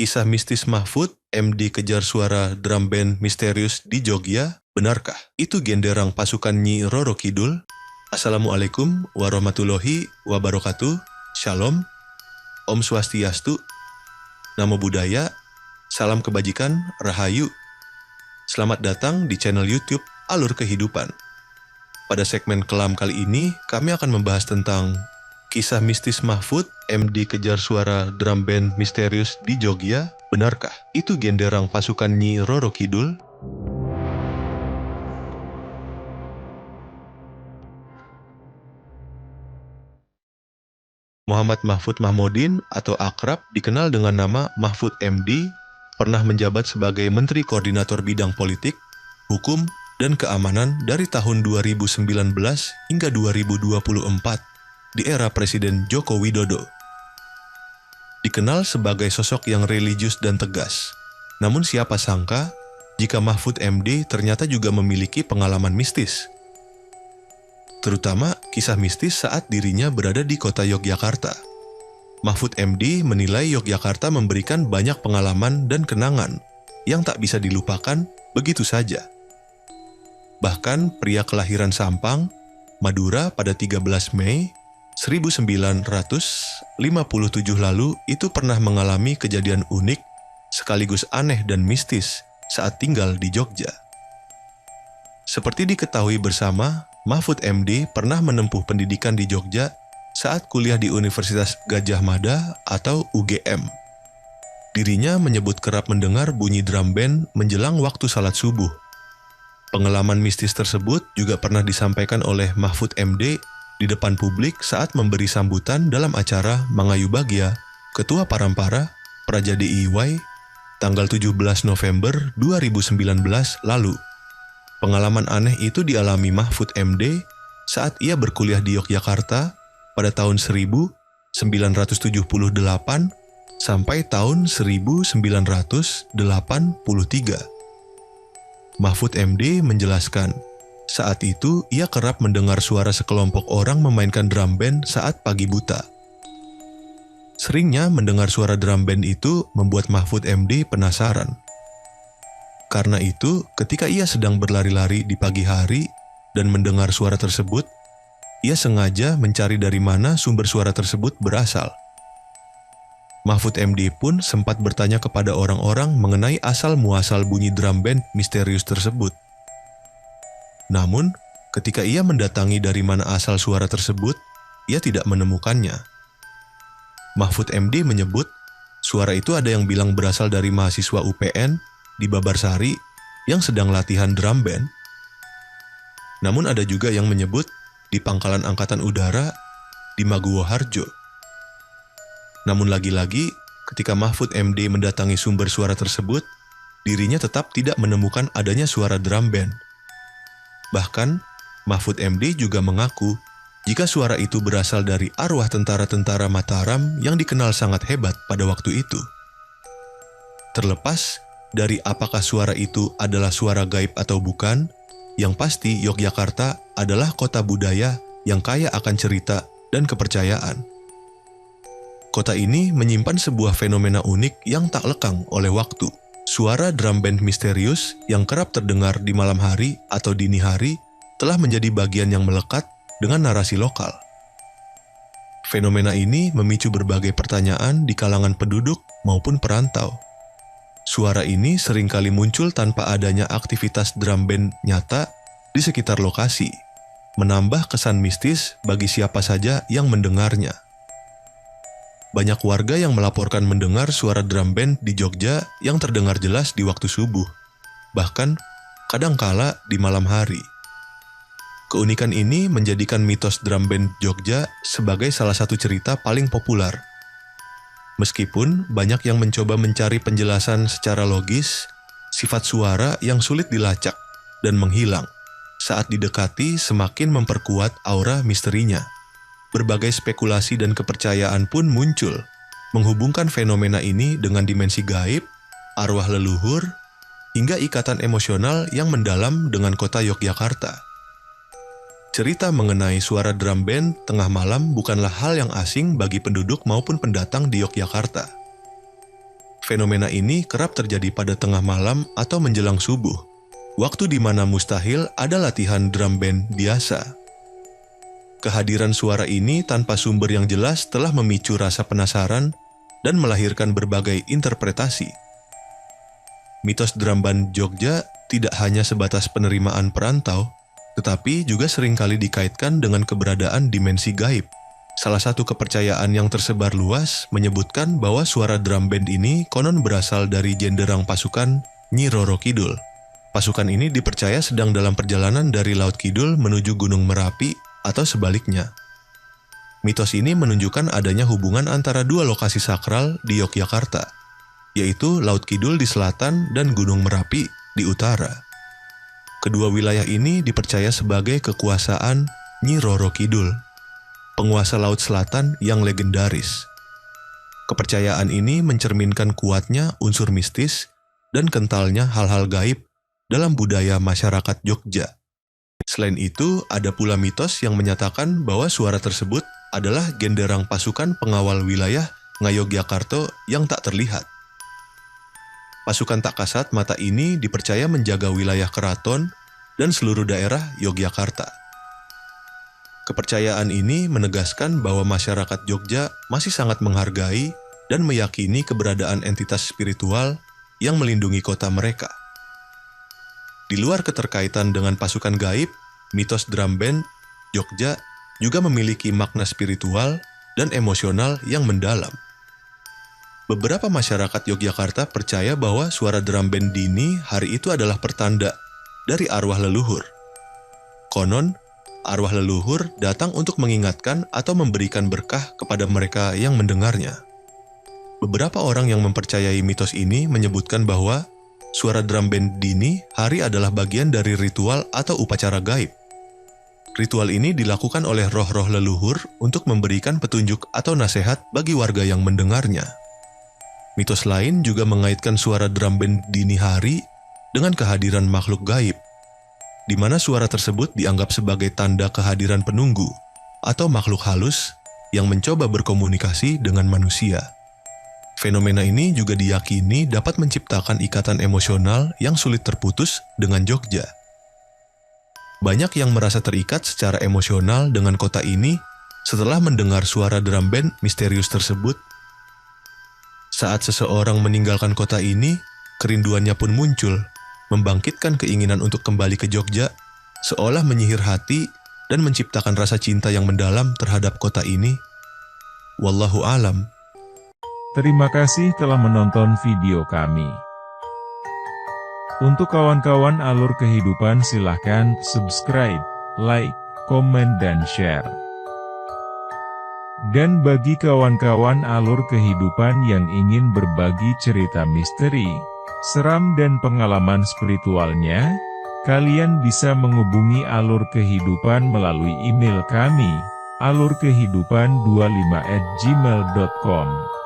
Kisah mistis Mahfud, MD kejar suara drum band misterius di Jogja, benarkah? Itu genderang pasukan Nyi Roro Kidul? Assalamualaikum warahmatullahi wabarakatuh. Shalom, Om Swastiastu, Namo Buddhaya, salam kebajikan, Rahayu. Selamat datang di channel YouTube Alur Kehidupan. Pada segmen kelam kali ini, kami akan membahas tentang kisah mistis Mahfud, MD kejar suara drum band misterius di Jogja, benarkah? Itu genderang pasukan Nyi Roro Kidul? Muhammad Mahfud Mahmudin atau akrab dikenal dengan nama Mahfud MD, pernah menjabat sebagai Menteri Koordinator Bidang Politik, Hukum, dan Keamanan dari tahun 2019 hingga 2024 di era Presiden Joko Widodo. Dikenal sebagai sosok yang religius dan tegas. Namun siapa sangka jika Mahfud MD ternyata juga memiliki pengalaman mistis. Terutama kisah mistis saat dirinya berada di kota Yogyakarta. Mahfud MD menilai Yogyakarta memberikan banyak pengalaman dan kenangan yang tak bisa dilupakan begitu saja. Bahkan pria kelahiran Sampang, Madura pada 13 Mei 1957 lalu itu pernah mengalami kejadian unik sekaligus aneh dan mistis saat tinggal di Jogja. Seperti diketahui bersama, Mahfud MD pernah menempuh pendidikan di Jogja saat kuliah di Universitas Gadjah Mada atau UGM. Dirinya menyebut kerap mendengar bunyi drum band menjelang waktu salat subuh. Pengalaman mistis tersebut juga pernah disampaikan oleh Mahfud MD di depan publik saat memberi sambutan dalam acara Mangayu Bagya, Ketua Parampara, Praja DIY, tanggal 17 November 2019 lalu. Pengalaman aneh itu dialami Mahfud MD saat ia berkuliah di Yogyakarta pada tahun 1978 sampai tahun 1983. Mahfud MD menjelaskan, saat itu ia kerap mendengar suara sekelompok orang memainkan drum band saat pagi buta. Seringnya mendengar suara drum band itu membuat Mahfud MD penasaran. Karena itu, ketika ia sedang berlari-lari di pagi hari dan mendengar suara tersebut, ia sengaja mencari dari mana sumber suara tersebut berasal. Mahfud MD pun sempat bertanya kepada orang-orang mengenai asal-muasal bunyi drum band misterius tersebut. Namun, ketika ia mendatangi dari mana asal suara tersebut, ia tidak menemukannya. Mahfud MD menyebut, suara itu ada yang bilang berasal dari mahasiswa UPN di Babarsari yang sedang latihan drum band. Namun ada juga yang menyebut di Pangkalan Angkatan Udara di Maguwo Harjo. Namun lagi-lagi ketika Mahfud MD mendatangi sumber suara tersebut, dirinya tetap tidak menemukan adanya suara drum band. Bahkan Mahfud MD juga mengaku jika suara itu berasal dari arwah tentara-tentara Mataram yang dikenal sangat hebat pada waktu itu. Terlepas dari apakah suara itu adalah suara gaib atau bukan, yang pasti Yogyakarta adalah kota budaya yang kaya akan cerita dan kepercayaan. Kota ini menyimpan sebuah fenomena unik yang tak lekang oleh waktu. Suara drum band misterius yang kerap terdengar di malam hari atau dini hari telah menjadi bagian yang melekat dengan narasi lokal. Fenomena ini memicu berbagai pertanyaan di kalangan penduduk maupun perantau. Suara ini seringkali muncul tanpa adanya aktivitas drum band nyata di sekitar lokasi, menambah kesan mistis bagi siapa saja yang mendengarnya. Banyak warga yang melaporkan mendengar suara drum band di Jogja yang terdengar jelas di waktu subuh, bahkan kadangkala di malam hari. Keunikan ini menjadikan mitos drum band Jogja sebagai salah satu cerita paling populer. Meskipun banyak yang mencoba mencari penjelasan secara logis, sifat suara yang sulit dilacak dan menghilang saat didekati semakin memperkuat aura misterinya. Berbagai spekulasi dan kepercayaan pun muncul, menghubungkan fenomena ini dengan dimensi gaib, arwah leluhur, hingga ikatan emosional yang mendalam dengan kota Yogyakarta. Cerita mengenai suara drum band tengah malam bukanlah hal yang asing bagi penduduk maupun pendatang di Yogyakarta. Fenomena ini kerap terjadi pada tengah malam atau menjelang subuh, waktu di mana mustahil ada latihan drum band biasa. Kehadiran suara ini tanpa sumber yang jelas telah memicu rasa penasaran dan melahirkan berbagai interpretasi. Mitos drum band Jogja tidak hanya sebatas penerimaan perantau, tetapi juga seringkali dikaitkan dengan keberadaan dimensi gaib. Salah satu kepercayaan yang tersebar luas menyebutkan bahwa suara drum band ini konon berasal dari jenderang pasukan Nyi Roro Kidul. Pasukan ini dipercaya sedang dalam perjalanan dari Laut Kidul menuju Gunung Merapi atau sebaliknya. Mitos ini menunjukkan adanya hubungan antara dua lokasi sakral di Yogyakarta, yaitu Laut Kidul di selatan dan Gunung Merapi di utara. Kedua wilayah ini dipercaya sebagai kekuasaan Nyi Roro Kidul, penguasa Laut Selatan yang legendaris. Kepercayaan ini mencerminkan kuatnya unsur mistis dan kentalnya hal-hal gaib dalam budaya masyarakat Jogja. Selain itu, ada pula mitos yang menyatakan bahwa suara tersebut adalah genderang pasukan pengawal wilayah Ngayogyakarta yang tak terlihat. Pasukan tak kasat mata ini dipercaya menjaga wilayah keraton dan seluruh daerah Yogyakarta. Kepercayaan ini menegaskan bahwa masyarakat Jogja masih sangat menghargai dan meyakini keberadaan entitas spiritual yang melindungi kota mereka. Di luar keterkaitan dengan pasukan gaib, mitos drum band Jogja juga memiliki makna spiritual dan emosional yang mendalam. Beberapa masyarakat Yogyakarta percaya bahwa suara drum band dini hari itu adalah pertanda dari arwah leluhur. Konon, arwah leluhur datang untuk mengingatkan atau memberikan berkah kepada mereka yang mendengarnya. Beberapa orang yang mempercayai mitos ini menyebutkan bahwa suara drum band dini hari adalah bagian dari ritual atau upacara gaib. Ritual ini dilakukan oleh roh-roh leluhur untuk memberikan petunjuk atau nasihat bagi warga yang mendengarnya. Mitos lain juga mengaitkan suara drum band dini hari dengan kehadiran makhluk gaib, di mana suara tersebut dianggap sebagai tanda kehadiran penunggu atau makhluk halus yang mencoba berkomunikasi dengan manusia. Fenomena ini juga diyakini dapat menciptakan ikatan emosional yang sulit terputus dengan Jogja. Banyak yang merasa terikat secara emosional dengan kota ini setelah mendengar suara drum band misterius tersebut. Saat seseorang meninggalkan kota ini, kerinduannya pun muncul, membangkitkan keinginan untuk kembali ke Jogja, seolah menyihir hati dan menciptakan rasa cinta yang mendalam terhadap kota ini. Wallahu alam. Terima kasih telah menonton video kami. Untuk kawan-kawan alur kehidupan silahkan subscribe, like, komen dan share. Dan bagi kawan-kawan alur kehidupan yang ingin berbagi cerita misteri, seram dan pengalaman spiritualnya, kalian bisa menghubungi alur kehidupan melalui email kami, alurkehidupan25@gmail.com.